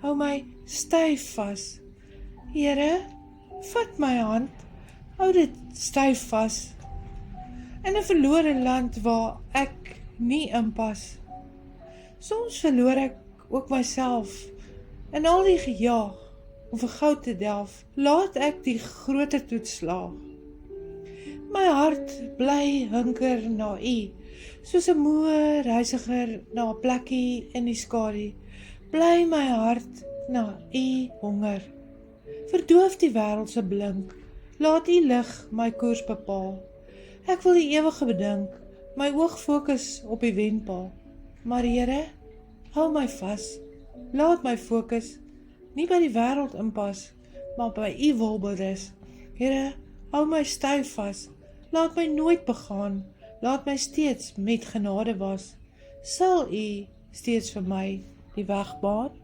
hou my styf vas. Here, vat my hand, hou dit styf vas. In 'n verlore land waar ek nie inpas. Soms verloor ek ook myself in al die gejaag om vir goud te delf. Laat ek die groter toets slaag. My hart bly hinker na U, soos 'n moe reisiger na 'n plekkie in die skadu. Bly my hart na U honger. Verdoof die wêreld se blink, laat U lig my koers bepaal. Ek wil die ewige bedink, my oog fokus op die wenpaal. Maar Here, hou my vas, laat my fokus nie by die wêreld inpas, maar by U wil berus. Here, hou my styf vas, laat my nooit begaan, laat my steeds met genade was. Sal U steeds vir my die weg baan?